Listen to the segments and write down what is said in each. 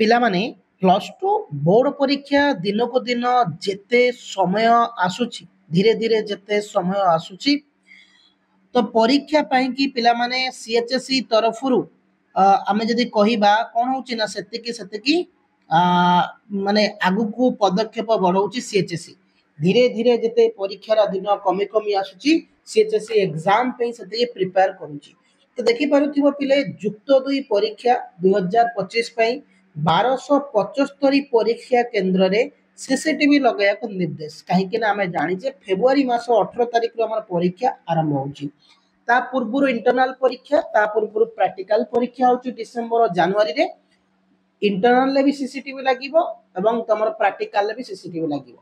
पिला माने plus two board परीक्षा दिन को दिन जेते समय आसुची धीरे धीरे जेते समय आसुची तो परीक्षा पाई कि पिला माने सीएचएसई तरफरु आमे जदि कहिबा कोन होची ना सेतिकी सेतिकी माने आगु को पदक्षेप बढ़ाउची सीएचएसई धीरे धीरे जेते परीक्षार दिन कमी कमी आसुची सीएचएसई एग्जाम पे सेतिकी प्रिपेयर करूची तो देखि पारुथिबो पिले जुक्त 2 परीक्षा 2025 पई 1275 परीक्षा केन्द्र रे सीसीटीवी लगाया को निर्देश कहीं आम जाचे फेब्रुआरी मास 18 तारिख आम परीक्षा आरंभ होची ता पूर्व इंटरनाल परीक्षा ता पूर्व प्रैक्टिकल परीक्षा होची डिसेंबर जनवरी रे इंटरनाल ले भी सीसीटीवी लागिवो एवं तमर प्रैक्टिकल ले भी सीसीटीवी लागिवो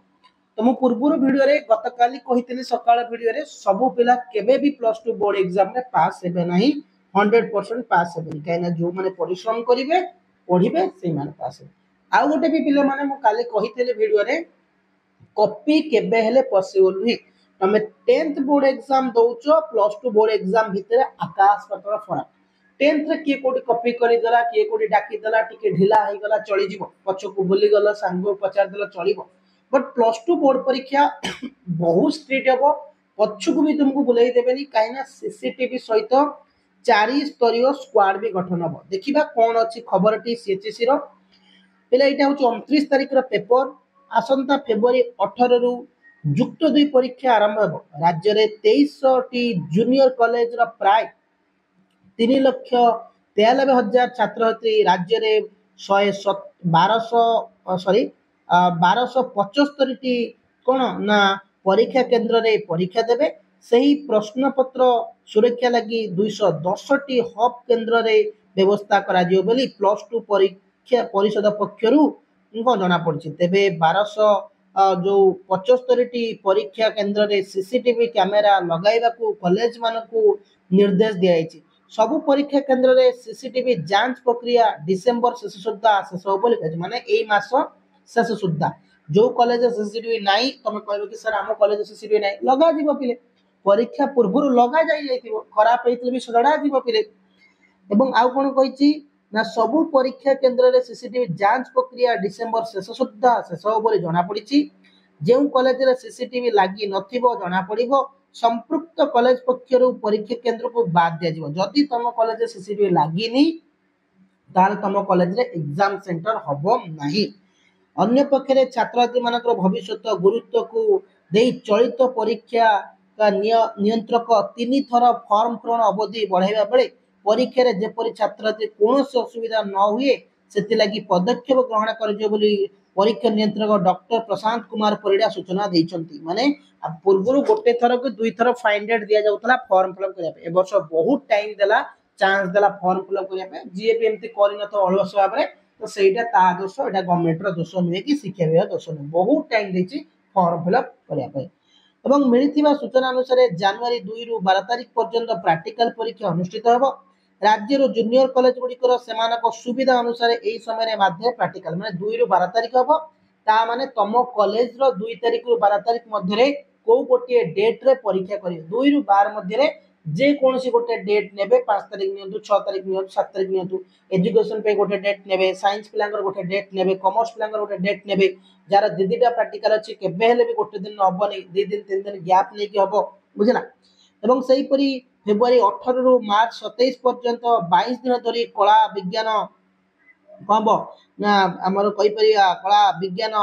तो मु पूर्व वीडियो रे गतकाली कहितली सकाळ वीडियो रे सब पिला केबे भी प्लस 2 बोर्ड एग्जाम रे पास हेबे नाही 100% पास हेबे काहे ना जो माने परिश्रम करिवे पढ़िबे से माने पास हेबे आउ गोटे भी पिला माने मु काली कहितली वीडियो रे कॉपी केबे हेले पॉसिबल नुहे तमे 10th बोर्ड एग्जाम दउचो प्लस 2 बोर्ड एग्जाम भितरे आकाश पाताल फरक 10th रे किए कोडी कॉपी करि देला किए कोडी डाकी देला टिके ढिला होई गला चली जीवो पछकु भूली गला सांगो पचार देला चलीबो बट प्लस 2 बोर्ड परीक्षा बहुत स्ट्रिक्ट हबो पछकु भी तुमको बुलाई देबेनी काइना सीसीटीवी सहित 4 स्तरीय स्क्वाड भी गठन हबो देखिबा कोन अछि खबरटी सीएचएससी रो पहले एटा होची 29 तारिख रो पेपर आसंता फेब्रुआरी 18 रु जुक्त 2 परीक्षा आरंभ हबो राज्य रे 2300 टी जूनियर कॉलेज रो प्राय 3,93,000 छात्र छात्री राज्य रे 1275 टी कोन ना परीक्षा केंद्र रे परीक्षा देबे सही प्रश्न पत्र सुरक्षा लगी 210 टी हब केंद्र रे व्यवस्था करा जियो बोली प्लस 2 परीक्षा परिषद पक्षरु जना पड़छि तेबे 1200 जो 75 टी परीक्षा केंद्र रे सीसीटीवी कैमेरा लगाइबा को कॉलेज मानकू निर्देश दियाइछि सब परीक्षा केंद्र रे सीसीटीवी जांच प्रक्रिया डिसेंबर शेष सुद्धा शेष हो बोली माने एई मास शेष सुद्धा जो कॉलेज सीसीटीवी नाही तमे कहबो कि सर हम कॉलेज सीसीटीवी नाही लगा दिबो पिले परीक्षा पूर्व लगा जाई जाइथिबो खराब हेतले भी सडा दिबो पिले एवं आउ कोन कहिछि ना सबु परीक्षा केंद्र रे सीसीटीवी जांच प्रक्रिया डिसेंबर शेष सुद्धा शेष हो बोली जना पड़िछि जेउ कॉलेज रे सीसीटीवी लागि नथिबो जना पड़िबो संपृक्त कॉलेज पक्षरु परीक्षा केंद्र को बाद दिया जिवो जदि तम कॉलेज रे सीसीटीवी लागिनी ताल तम कॉलेज रे एग्जाम सेंटर हबो नाही अन्य पक्षरे छात्र छात्री मानकर भविष्य गुरुत्व को देई चलित परीक्षा का नियंत्रक 3 थर फॉर्म पूरण अवधि बढ़ाइबा बेले परीक्षा रे जेपरि छात्र छात्री कोनोसी असुविधा न हुए सेति लागि पदक्षेप ग्रहण करजो बोली परीक्षा नियंत्रक डॉक्टर प्रशांत कुमार परिडा सूचना दैछंती माने पूर्वरु गोटे थर को दुई थर फाइन डेट दिया जाउतला फॉर्म फिलअप करिया पे ए वर्ष बहुत टाइम देला चांस देला फॉर्म फिलअप करिया पे जीए भी एमती करिन तो अलस भाबरे तो सेटा ता दोष एटा गवर्नमेंट रो दोष नुहे कि शिक्षा विभाग दोष नुहे बहुत टाइम देछि फॉर्म फिलअप करिया पे एवं मिलिथिबा सूचना अनुसार जनवरी 2 रु 12 तारिख पर्यंत प्रैक्टिकल परीक्षा अनुष्ठित हबो राज्य रो जूनियर कॉलेज गुडिकर सेमानक सुविधा अनुसार एई समय रे माध्य प्रैक्टिकल माने 2 रु 12 तारिख हबो ता माने तम कॉलेज रो 2 तारिख रु 12 तारिख मध्य रे को गोटे डेट रे परीक्षा करियो 2 रु 12 मध्य रे जे कोनसी गोटे डेट नेबे 5 तारिख नियंतु 6 तारिख नियंतु 7 तारिख नियंतु एजुकेशन पे गोटे डेट नेबे साइंस पिलांगर गोटे डेट नेबे कॉमर्स पिलांगर गोटे डेट नेबे जार दिदिटा प्रैक्टिकल अछि केबे हेले भी गोटे दिन हबनी 2 दिन 3 दिन गैप नै कि हबो बुझिना एवं सही परी फेब्रुआरी 18 रु मार्च 27 पर्यंत 22 दिन धरी कला विज्ञान कहबो ना हमर कहि परिया कला विज्ञान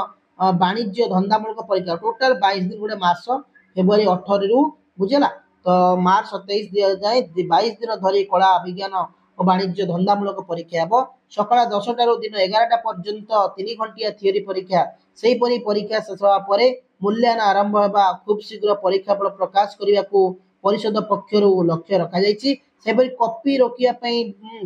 वाणिज्य धंदामूलक परीक्षा टोटल 22 दिन गुडे मास फेब्रुआरी 18 रु बुझला तो मार्च 27 दिया जाए 22 दिन धरी कला विज्ञान और वाणिज्य धंदामूलक परीक्षा हेबो सकाळ 10 टा रु दिन 11 टा पर्यंत 3 घंटिया थियरी परीक्षा सेही परी परीक्षा शेष होवा परे मूल्यांकन आरंभ हेबा खूब शीघ्र परीक्षा फल प्रकाश करिया को परिषद पक्षरु लक्ष्य रखा जायछि सेबरी कॉपी रोकिया पई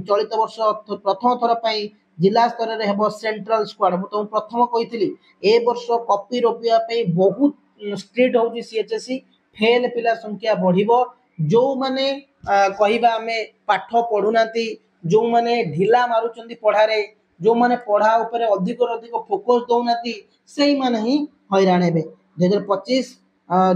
चलित वर्ष प्रथम थर पई जिला स्तर रे हेबो सेंट्रल स्क्वाड मु तो प्रथम कहितली ए वर्ष कॉपी रोकिया पई बहुत स्ट्रिक्ट होउछि सीएचएससी फेल पिला संख्या बढ़िबो जो माने कहिबा हमें पाठ पढुनाती जो माने ढिला मारुचंदी पढारे जो माने पढा ऊपर अधिक अधिक फोकस दउनाती सेही माने ही हैरान हेबे 2025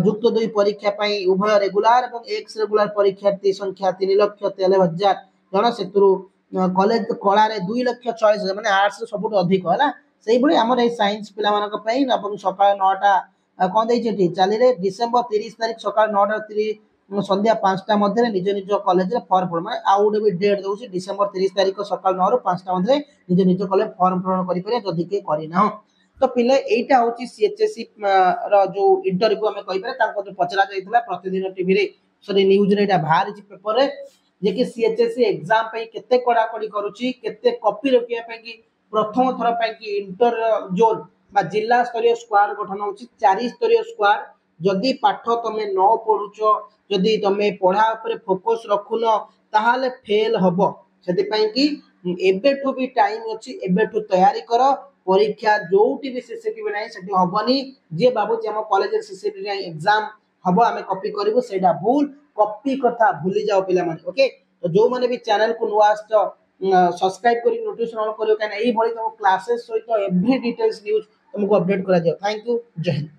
जुक्त 2 परीक्षा पई उभय रेगुलर एवं एक्स रेगुलर परीक्षार्थी संख्या 3,93,000 जन सेतुरु कॉलेज कला 2,40,000 माने आर्ट्स सबुठ अधिक है सेही आमर ए साइंस पिला मानक पई अपन सकाळ 9टा कोन देइ छथि चाली रे डिसेंबर 30 तारिख सकाळ 9टा 30 संध्या 5टा मध्य निज निज कॉलेज रे फॉर्म पूरण माने आउ गोटे भी डेट दउछि डिसेंबर 30 तारिख सकाळ 9 ରୁ 5टा मध्य निज निज कॉलेज फॉर्म पूरण करि पारे जदि के करिना तो पिले एटा होछि सीएचएससी रो जो इंटरव्यू हमें कहि पारे ताको जो पचरा जाइतला प्रतिदिन टीवी रे सॉरी न्यूज रे एटा बाहर छि पेपर रे जे कि सीएचएससी एग्जाम पे केते कड़ा कड़ी करूची केते कॉपी रखिया पे कि प्रथम थर पे कि इंटर जोन बा जिला स्तरीय स्क्वाड गठन होची 4 स्तरीय स्क्वाड जदि पाठ तमे न पढुचो जदि तमे पढ़ा ऊपर फोकस रखुन ताहाले फेल हबो सेति पई कि एबेठु भी टाइम अछि एबेठु तैयारी करो परीक्षा जोटी भी सीसीटीवी नाही सेति हबनी जे बाबू जे हम कॉलेज रे सीसीटीवी एग्जाम हबो आमे कॉपी करबो सेटा भूल कॉपी कथा भूली जाओ पिला माने ओके तो जो माने भी चैनल को नुआ आस्त सब्सक्राइब करी नोटिफिकेशन ऑन करियो काने एई भली तुम क्लासेस सहित एवरी डिटेल्स न्यूज़ तुमको अपडेट करा दियो थैंक यू जय हिंद।